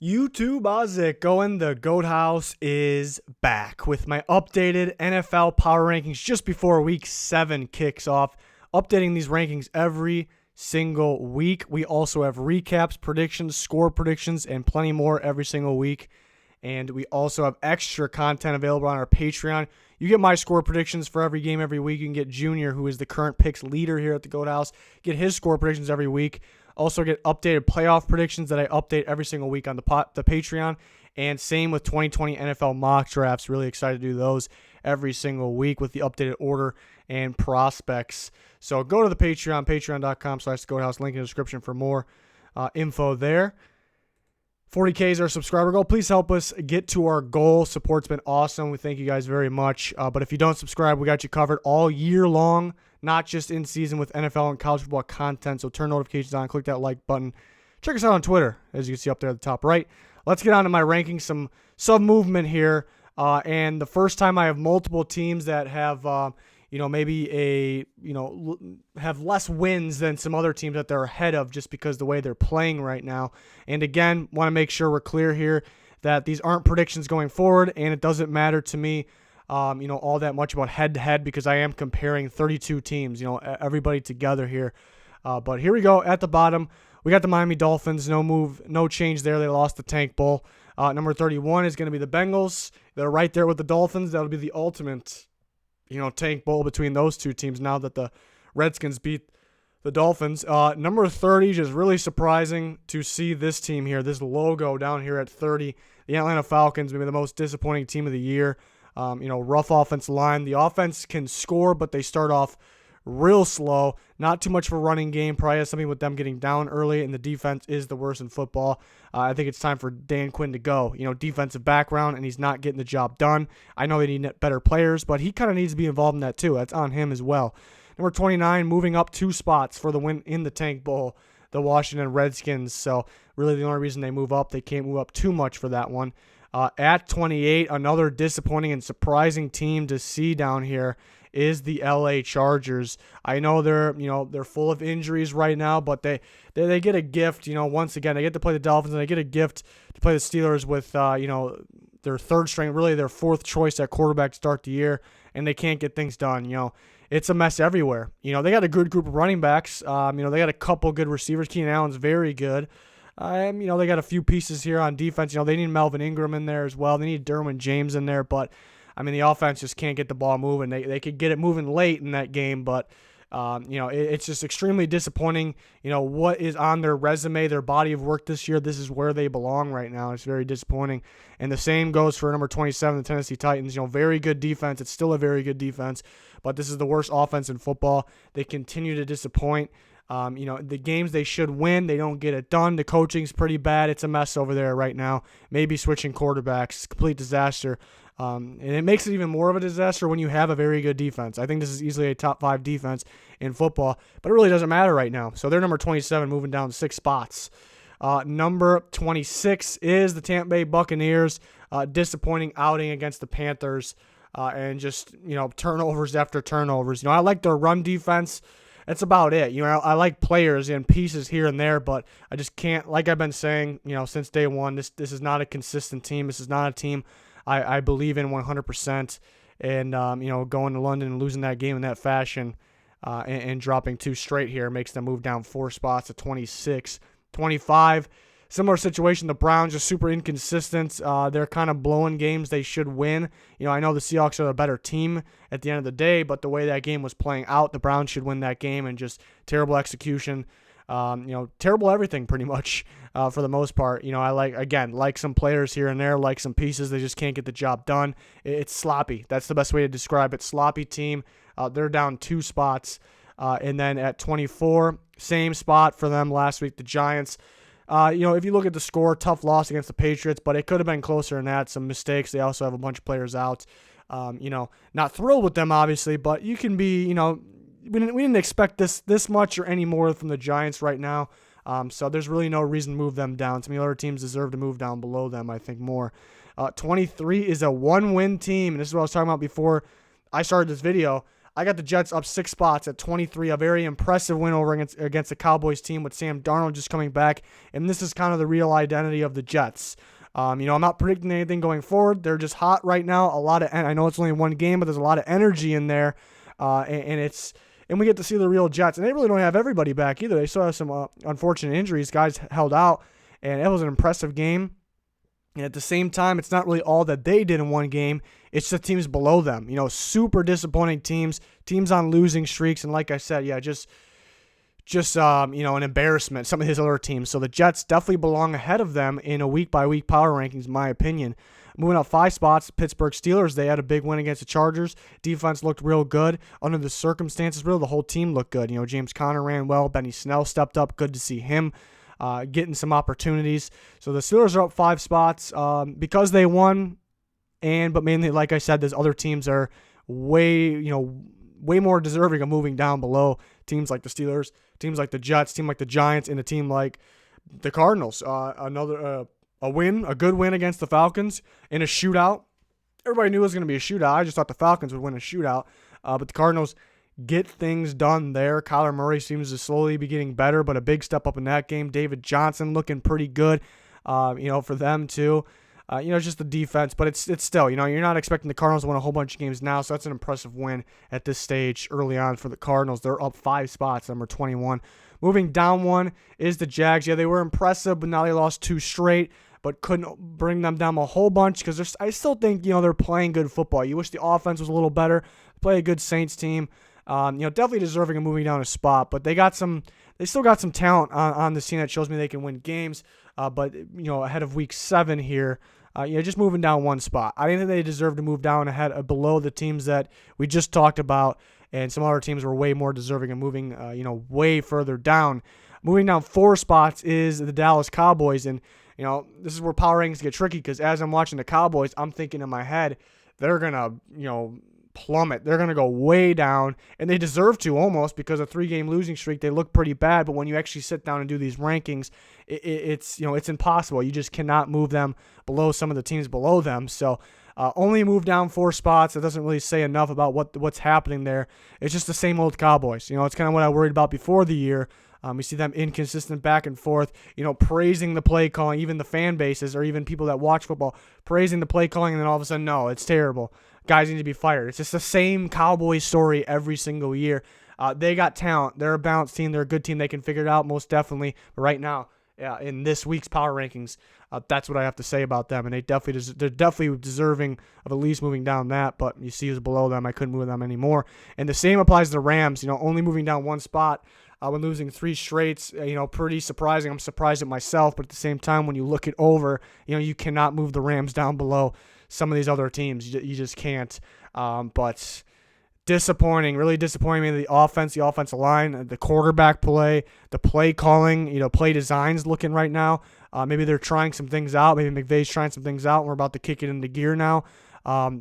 YouTube, how's it going? The Goat House is back with my updated NFL power rankings just before week 7 kicks off. Updating these rankings every single week. We also have recaps, predictions, score predictions, and plenty more every single week. And we also have extra content available on our Patreon. You get my score predictions for every game every week. You can get Junior, who is the current picks leader here at the Goat House, get his score predictions every week. Also get updated playoff predictions that I update every single week on the Patreon. And same with 2020 NFL mock drafts. Really excited to do those every single week with the updated order and prospects. So go to the Patreon, patreon.com/GoatHouse. Link in the description for more info there. 40K is our subscriber goal. Please help us get to our goal. Support's been awesome. We thank you guys very much. But if you don't subscribe, we got you covered all year long, not just in season with NFL and college football content. So turn notifications on, click that like button. Check us out on Twitter, as you can see up there at the top right. Let's get on to my rankings, some movement here. And the first time I have multiple teams that have have less wins than some other teams that they're ahead of just because the way they're playing right now. And again, want to make sure we're clear here that these aren't predictions going forward, and it doesn't matter to me, all that much about head-to-head because I am comparing 32 teams, everybody together here. But here we go at the bottom. We got the Miami Dolphins. No move, no change there. They lost the Tank Bowl. Number 31 is going to be the Bengals. They're right there with the Dolphins. That'll be the ultimate Tank Bowl between those two teams now that the Redskins beat the Dolphins. Number 30, just really surprising to see this team here, this logo down here at 30. The Atlanta Falcons, maybe the most disappointing team of the year. Rough offensive line. The offense can score, but they start off real slow. Not too much of a running game. Probably has something with them getting down early, and the defense is the worst in football. I think it's time for Dan Quinn to go. Defensive background, and he's not getting the job done. I know they need better players, but he kind of needs to be involved in that too. That's on him as well. Number 29, moving up 2 spots for the win in the Tank Bowl, the Washington Redskins. So really the only reason they move up, they can't move up too much for that one. At 28, another disappointing and surprising team to see down here is the LA Chargers. I know they're full of injuries right now, but they get a gift. Once again, they get to play the Dolphins, and they get a gift to play the Steelers with their third string, really their fourth choice at quarterback to start the year, and they can't get things done. It's a mess everywhere. They got a good group of running backs. They got a couple good receivers. Keenan Allen's very good. They got a few pieces here on defense. They need Melvin Ingram in there as well. They need Derwin James in there, but the offense just can't get the ball moving. They could get it moving late in that game, but it's just extremely disappointing. What is on their resume, their body of work this year, this is where they belong right now. It's very disappointing. And the same goes for number 27, the Tennessee Titans. Very good defense. It's still a very good defense, but this is the worst offense in football. They continue to disappoint. The games they should win, they don't get it done. The coaching's pretty bad. It's a mess over there right now. Maybe switching quarterbacks, complete disaster. And it makes it even more of a disaster when you have a very good defense. I think this is easily a top 5 defense in football, but it really doesn't matter right now. So they're number 27, moving down 6 spots. Number 26 is the Tampa Bay Buccaneers. Disappointing outing against the Panthers, and just turnovers after turnovers. I like their run defense. That's about it. I like players and pieces here and there, but I just can't, like I've been saying, since day one, this is not a consistent team. This is not a team I believe in 100%. And, going to London and losing that game in that fashion and dropping 2 straight here makes them move down 4 spots to 26. 25, similar situation. The Browns are super inconsistent. They're kind of blowing games they should win. I know the Seahawks are a better team at the end of the day, but the way that game was playing out, the Browns should win that game, and just terrible execution. Terrible everything pretty much for the most part. I like some players here and there, like some pieces. They just can't get the job done. It's sloppy. That's the best way to describe it. Sloppy team. They're down 2 spots. And then at 24, same spot for them last week, the Giants. If you look at the score, tough loss against the Patriots, but it could have been closer than that. Some mistakes. They also have a bunch of players out. Not thrilled with them, obviously, but you can be, we didn't expect this much or any more from the Giants right now. So there's really no reason to move them down. To me, other teams deserve to move down below them, I think, more. 23 is a 1-win team, and this is what I was talking about before I started this video. I got the Jets up 6 spots at 23, a very impressive win over against the Cowboys team with Sam Darnold just coming back, and this is kind of the real identity of the Jets. I'm not predicting anything going forward. They're just hot right now. I know it's only one game, but there's a lot of energy in there, and we get to see the real Jets. And they really don't have everybody back either. They still have some unfortunate injuries. Guys held out, and it was an impressive game. And at the same time, it's not really all that they did in one game. It's the teams below them. Super disappointing teams on losing streaks. And like I said, just an embarrassment, some of his other teams. So the Jets definitely belong ahead of them in a week-by-week power rankings, in my opinion. Moving up 5 spots, Pittsburgh Steelers. They had a big win against the Chargers. Defense looked real good. Under the circumstances, really, the whole team looked good. James Conner ran well. Benny Snell stepped up. Good to see him getting some opportunities. So the Steelers are up 5 spots because they won, but mainly, like I said, those other teams are way more deserving of moving down below teams like the Steelers, teams like the Jets, team like the Giants, and a team like the Cardinals. A good win against the Falcons in a shootout. Everybody knew it was going to be a shootout. I just thought the Falcons would win a shootout, but the Cardinals get things done there. Kyler Murray seems to slowly be getting better, but a big step up in that game. David Johnson looking pretty good, for them too. Just the defense, but it's still, you're not expecting the Cardinals to win a whole bunch of games now, so that's an impressive win at this stage early on for the Cardinals. They're up 5 spots, number 21. Moving down 1 is the Jags. Yeah, they were impressive, but now they lost 2 straight, but couldn't bring them down a whole bunch because I still think, they're playing good football. You wish the offense was a little better. Play a good Saints team. Definitely deserving of moving down a spot, but they still got some talent on the scene that shows me they can win games. But ahead of week 7 here, just moving down 1 spot. I didn't think they deserved to move down ahead below the teams that we just talked about, and some other teams were way more deserving of moving, way further down. Moving down 4 spots is the Dallas Cowboys, and this is where power rankings get tricky because as I'm watching the Cowboys, I'm thinking in my head they're gonna, plummet. They're going to go way down, and they deserve to almost because a 3-game losing streak, they look pretty bad, but when you actually sit down and do these rankings, it's impossible. You just cannot move them below some of the teams below them. So only move down 4 spots. That doesn't really say enough about what's happening there. It's just the same old Cowboys. It's kind of what I worried about before the year. We see them inconsistent back and forth, praising the play calling, even the fan bases or even people that watch football, praising the play calling, and then all of a sudden, no, it's terrible. Guys need to be fired. It's just the same Cowboys story every single year. They got talent. They're a balanced team. They're a good team. They can figure it out most definitely. But right now, in this week's power rankings, that's what I have to say about them. And they're definitely deserving of at least moving down that. But you see who's below them. I couldn't move them anymore. And the same applies to the Rams. Only moving down 1 spot. When losing 3 straights, pretty surprising. I'm surprised at myself, but at the same time, when you look it over, you cannot move the Rams down below some of these other teams. You just can't. But disappointing, really disappointing me. The offensive line, the quarterback play, the play calling, play designs looking right now. Maybe they're trying some things out. Maybe McVay's trying some things out, and we're about to kick it into gear now.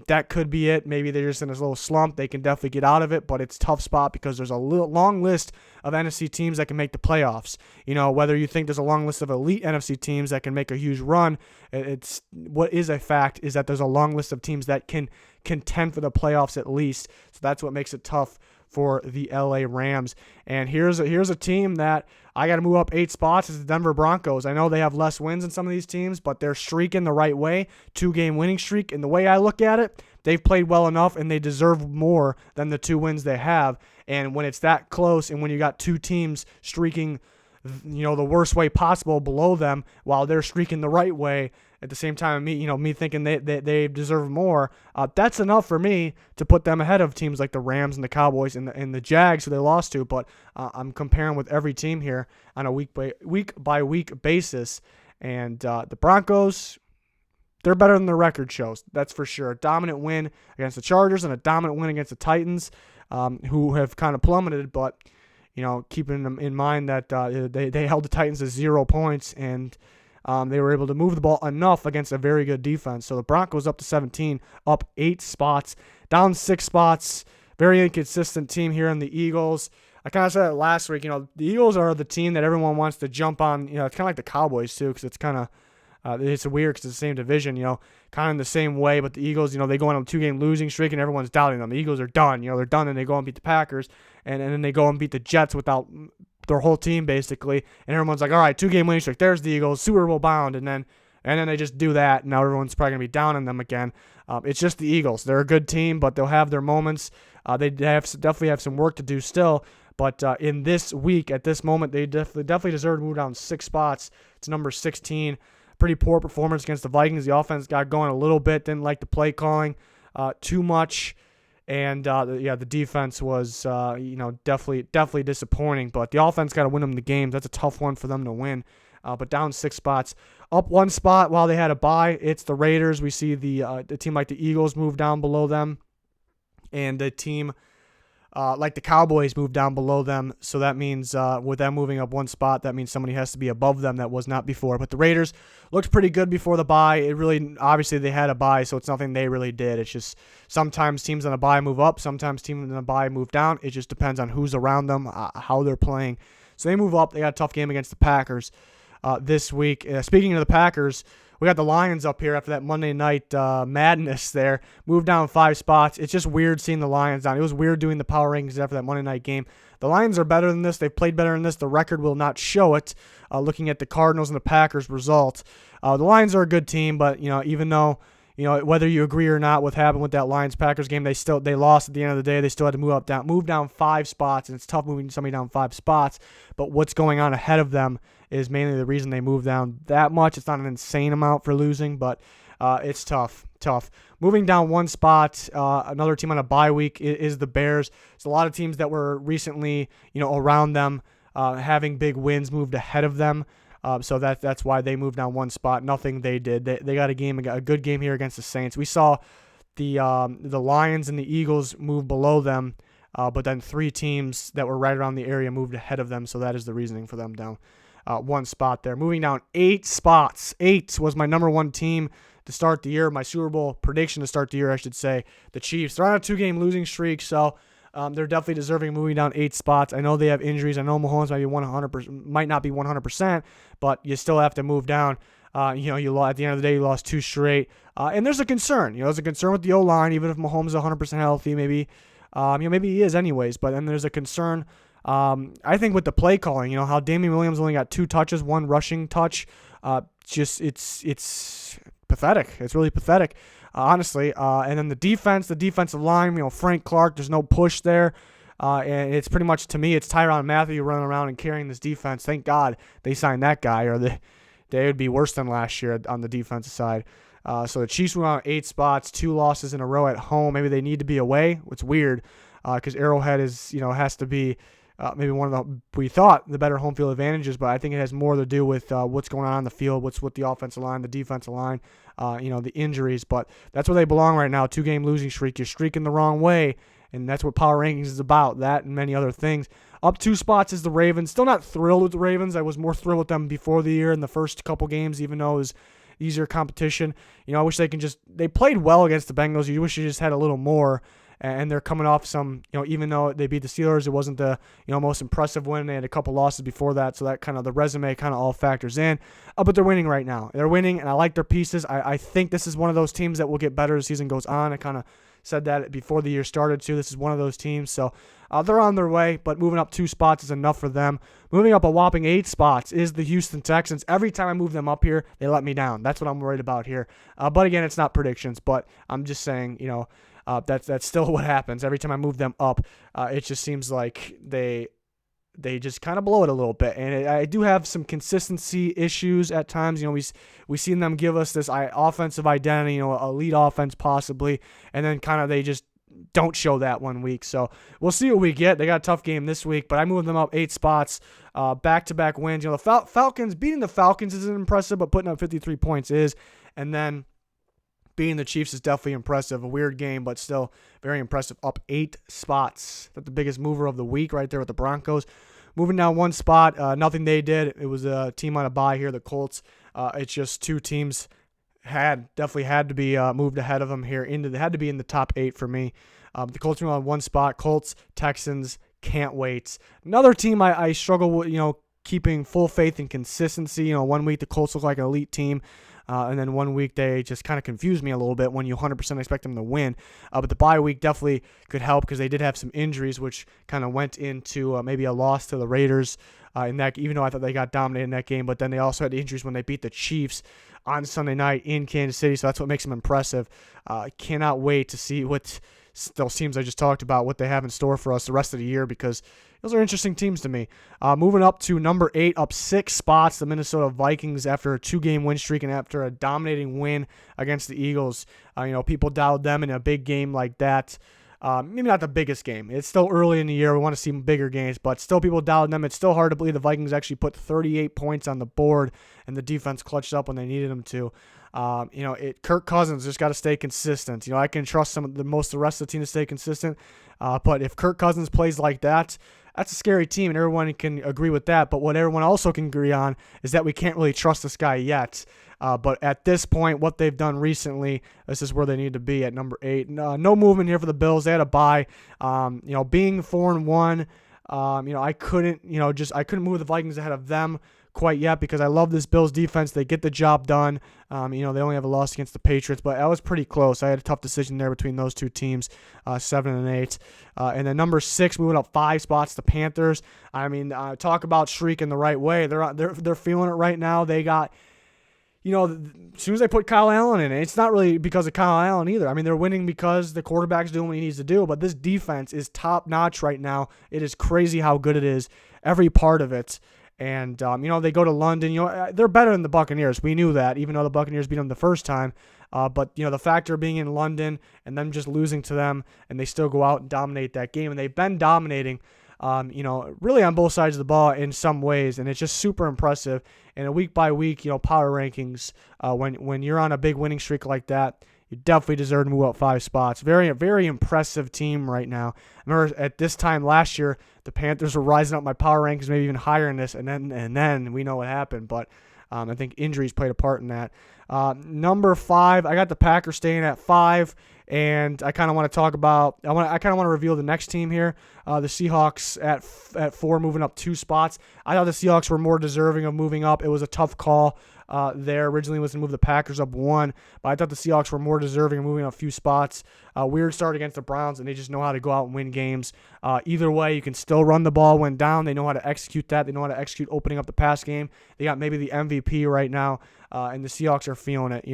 That could be it. Maybe they're just in this little slump. They can definitely get out of it, but it's a tough spot because there's a long list of NFC teams that can make the playoffs. Whether you think there's a long list of elite NFC teams that can make a huge run, it's what is a fact is that there's a long list of teams that can contend for the playoffs at least. So that's what makes it tough for the LA Rams. And here's a team that I got to move up 8 spots is the Denver Broncos. I know they have less wins than some of these teams, but they're streaking the right way, 2-game winning streak. And the way I look at it, they've played well enough and they deserve more than the 2 wins they have. And when it's that close and when you got 2 teams streaking, the worst way possible below them while they're streaking the right way, at the same time, me thinking they deserve more, that's enough for me to put them ahead of teams like the Rams and the Cowboys and the Jags, who they lost to. But I'm comparing with every team here on a week by week basis, and the Broncos, they're better than the record shows. That's for sure. A dominant win against the Chargers and a dominant win against the Titans, who have kind of plummeted, but keeping them in mind that they held the Titans to 0 points and. They were able to move the ball enough against a very good defense. So the Broncos up to 17, up 8 spots, down 6 spots. Very inconsistent team here in the Eagles. I kind of said it last week. The Eagles are the team that everyone wants to jump on. It's kind of like the Cowboys too, because it's kind of It's weird because it's the same division, kind of in the same way. But the Eagles, they go on a 2-game losing streak and everyone's doubting them. The Eagles are done. They're done, and they go and beat the Packers, and then they go and beat the Jets without their whole team basically. And everyone's like, all right, 2-game winning streak. There's the Eagles, Super Bowl bound, and then they just do that. And now everyone's probably gonna be down on them again. It's just the Eagles. They're a good team, but they'll have their moments. They definitely have some work to do still. But in this week, at this moment, they definitely deserve to move down 6 spots to number 16. Pretty poor performance against the Vikings. The offense got going a little bit. Didn't like the play calling too much. And, the defense was, definitely disappointing. But the offense got to win them the games. That's a tough one for them to win. But down 6 spots. Up 1 spot while they had a bye. It's the Raiders. We see the team like the Eagles move down below them. And the team like the Cowboys move down below them. So that means with them moving up 1 spot, that means somebody has to be above them that was not before. But the Raiders looked pretty good before the bye. It really, obviously they had a bye, so it's nothing they really did. It's just sometimes teams on a bye move up, sometimes teams on a bye move down. It just depends on who's around them, how they're playing. So they move up. They got a tough game against the Packers this week. Speaking of the Packers, we got the Lions up here after that Monday night madness there. Moved down 5 spots. It's just weird seeing the Lions down. It was weird doing the power rankings after that Monday night game. The Lions are better than this. They've played better than this. The record will not show it. Looking at the Cardinals and the Packers result, the Lions are a good team, but even though whether you agree or not what happened with that Lions-Packers game, they lost at the end of the day. They still had to move down 5 spots, and it's tough moving somebody down 5 spots. But what's going on ahead of them is mainly the reason they moved down that much. It's not an insane amount for losing, but it's tough. Moving down 1 spot, another team on a bye week is the Bears. There's a lot of teams that were recently, around them, having big wins moved ahead of them. So that's why they moved down 1 spot. Nothing they did. They got a good game here against the Saints. We saw the Lions and the Eagles move below them, but then 3 teams that were right around the area moved ahead of them. So that is the reasoning for them down 1 spot there. Moving down 8 spots. 8 was my number 1 team to start the year. My Super Bowl prediction to start the year, I should say. The Chiefs. They're on a 2-game losing streak, so they're definitely deserving of moving down 8 spots. I know they have injuries. I know Mahomes might not be 100%, but you still have to move down. At the end of the day, you lost 2 straight. And there's a concern. There's a concern with the O-line, even if Mahomes is 100% healthy, maybe he is anyways. But then there's a concern, I think, with the play calling. How Damian Williams only got 2 touches, 1 rushing touch. It's pathetic. It's really pathetic. Honestly, and then the defensive line, Frank Clark, there's no push there, and it's pretty much, to me, it's Tyrann Mathieu running around and carrying this defense. Thank God they signed that guy, or they would be worse than last year on the defensive side. So the Chiefs went on 8 spots, 2 losses in a row at home. Maybe they need to be away. It's weird because Arrowhead has to be maybe one of we thought the better home field advantages, but I think it has more to do with what's going on the field, what's with the offensive line, the defensive line, the injuries. But that's where they belong right now. 2-game losing streak. You're streaking the wrong way, and that's what power rankings is about. That and many other things. Up 2 spots is the Ravens. Still not thrilled with the Ravens. I was more thrilled with them before the year in the first couple games, even though it was easier competition. I wish they played well against the Bengals. You wish you just had a little more. And they're coming off some, even though they beat the Steelers, it wasn't the, most impressive win. They had a couple losses before that, so that kind of the resume kind of all factors in. But they're winning right now. They're winning, and I like their pieces. I think this is one of those teams that will get better as the season goes on. I kind of said that before the year started, too. This is one of those teams, so they're on their way, but moving up 2 spots is enough for them. Moving up a whopping 8 spots is the Houston Texans. Every time I move them up here, they let me down. That's what I'm worried about here. But again, it's not predictions, but I'm just saying, that's still what happens. Every time I move them up, it just seems like they just kind of blow it a little bit. And I do have some consistency issues at times. We seen them give us this offensive identity, elite offense possibly, and then kind of they just don't show that one week. So we'll see what we get. They got a tough game this week, but I moved them up 8 spots, back-to-back wins. The Falcons, beating the Falcons isn't impressive, but putting up 53 points is. And then beating the Chiefs is definitely impressive. A weird game, but still very impressive. Up 8 spots. That's the biggest mover of the week right there with the Broncos. Moving down 1 spot, nothing they did. It was a team on a bye here, the Colts. It's just 2 teams definitely had to be moved ahead of them here. They had to be in the top 8 for me. The Colts were on 1 spot. Colts, Texans, can't wait. Another team I struggle with, keeping full faith and consistency. 1 week the Colts look like an elite team. and then 1 week they just kind of confused me a little bit when you 100% expect them to win. But the bye week definitely could help because they did have some injuries, which kind of went into maybe a loss to the Raiders in that, even though I thought they got dominated in that game. But then they also had injuries when they beat the Chiefs on Sunday night in Kansas City, so that's what makes them impressive. Cannot wait to see what those teams I just talked about, what they have in store for us the rest of the year, because those are interesting teams to me. Moving up to number 8, up 6 spots, the Minnesota Vikings after a 2-game win streak and after a dominating win against the Eagles. People doubted them in a big game like that. Maybe not the biggest game. It's still early in the year. We want to see bigger games, but still people doubted them. It's still hard to believe the Vikings actually put 38 points on the board and the defense clutched up when they needed them to. Kirk Cousins just got to stay consistent. I can trust most of the rest of the team to stay consistent, but if Kirk Cousins plays like that, that's a scary team, and everyone can agree with that. But what everyone also can agree on is that we can't really trust this guy yet. But at this point, what they've done recently, this is where they need to be at number 8. No movement here for the Bills. They had a bye. Being 4-1, I couldn't move the Vikings ahead of them quite yet because I love this Bills defense. They get the job done. They only have a loss against the Patriots, but that was pretty close. I had a tough decision there between those two teams, 7 and 8. And then number 6, moving up 5 spots, the Panthers. Talk about streaking the right way. They're feeling it right now. They got, as soon as they put Kyle Allen in it, it's not really because of Kyle Allen either. They're winning because the quarterback's doing what he needs to do, but this defense is top notch right now. It is crazy how good it is, every part of it. And, they go to London. They're better than the Buccaneers. We knew that, even though the Buccaneers beat them the first time. But the factor of being in London and them just losing to them, and they still go out and dominate that game. And they've been dominating, really on both sides of the ball in some ways. And it's just super impressive. And a week by week, power rankings, when you're on a big winning streak like that, you definitely deserve to move up 5 spots. Very, very impressive team right now. I remember at this time last year, the Panthers were rising up my power rankings, maybe even higher in this, and then we know what happened. But I think injuries played a part in that. Number 5, I got the Packers staying at 5, and I kind of want to talk about. I kind of want to reveal the next team here. The Seahawks at 4, moving up 2 spots. I thought the Seahawks were more deserving of moving up. It was a tough call. There originally was to move the Packers up 1, but I thought the Seahawks were more deserving of moving a few spots. Weird start against the Browns, and they just know how to go out and win games. Either way, you can still run the ball when down. They know how to execute that. They know how to execute opening up the pass game. They got maybe the MVP right now, and the Seahawks are feeling it,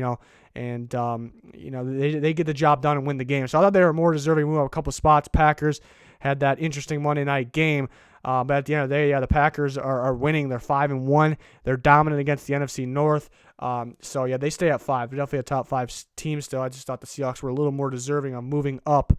and they get the job done and win the game. So I thought they were more deserving of moving up a couple spots. Packers had that interesting Monday night game. But at the end of the day, the Packers are winning. They're 5-1. They're dominant against the NFC North. They stay at 5. They're definitely a top 5 team still. I just thought the Seahawks were a little more deserving of moving up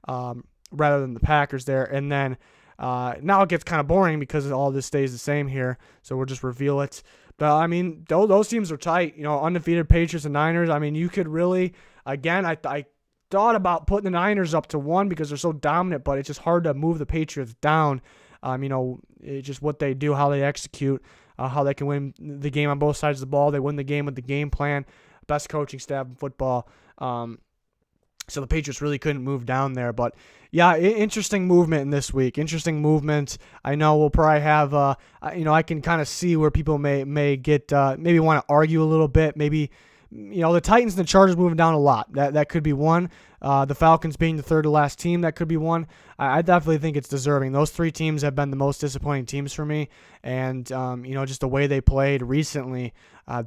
rather than the Packers there. And then now it gets kind of boring because all this stays the same here. So we'll just reveal it. But, those teams are tight. Undefeated Patriots and Niners. You could really, again, I thought about putting the Niners up to 1 because they're so dominant, but it's just hard to move the Patriots down. It's just what they do, how they execute, how they can win the game on both sides of the ball. They win the game with the game plan, best coaching staff in football. So the Patriots really couldn't move down there. But, yeah, interesting movement in this week. Interesting movement. I know we'll probably have, I can kind of see where people may get, maybe want to argue a little bit. Maybe, the Titans and the Chargers moving down a lot. That could be one. The Falcons being the third to last team, that could be one. I definitely think it's deserving. Those 3 teams have been the most disappointing teams for me. And, just the way they played recently,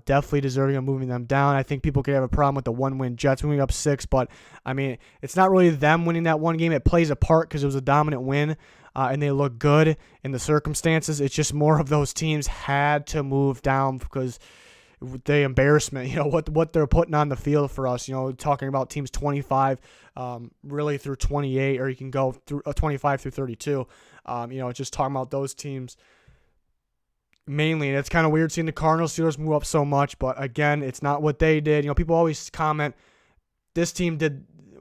definitely deserving of moving them down. I think people could have a problem with the 1-win Jets moving up 6. But, it's not really them winning that one game. It plays a part because it was a dominant win. And they look good in the circumstances. It's just more of those teams had to move down because the embarrassment, what they're putting on the field for us, talking about teams 25 really through 28, or you can go through 25 through 32, just talking about those teams mainly. And it's kind of weird seeing the Cardinals, Steelers move up so much, but again, it's not what they did. People always comment, this team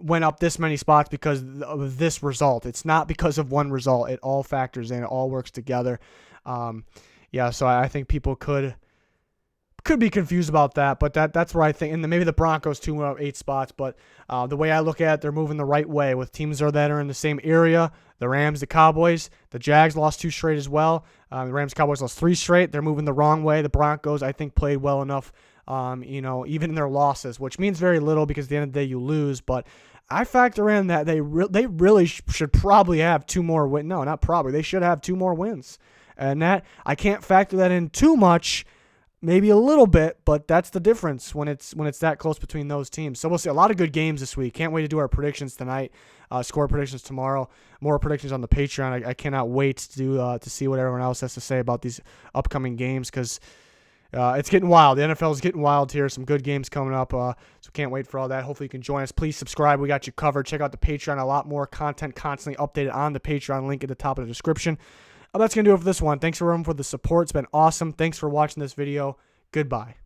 went up this many spots because of this result. It's not because of one result. It all factors in. It all works together. So I think people could be confused about that, but that's where I think, and then maybe the Broncos too went up 8 spots, but the way I look at it, they're moving the right way with teams that are in the same area. The Rams, the Cowboys, the Jags lost 2 straight as well. The Rams, Cowboys lost 3 straight. They're moving the wrong way. The Broncos, I think, played well enough even in their losses, which means very little because at the end of the day you lose. But I factor in that they really should probably have two more wins. No, not probably. They should have two more wins. And that I can't factor that in too much, maybe a little bit, but that's the difference when it's that close between those teams. So we'll see a lot of good games this week. Can't wait to do our predictions tonight, score predictions tomorrow, more predictions on the Patreon. I cannot wait to see what everyone else has to say about these upcoming games because it's getting wild. The NFL is getting wild here. Some good games coming up, so can't wait for all that. Hopefully you can join us. Please subscribe. We got you covered. Check out the Patreon. A lot more content constantly updated on the Patreon. Link at the top of the description. That's going to do it for this one. Thanks everyone for the support. It's been awesome. Thanks for watching this video. Goodbye.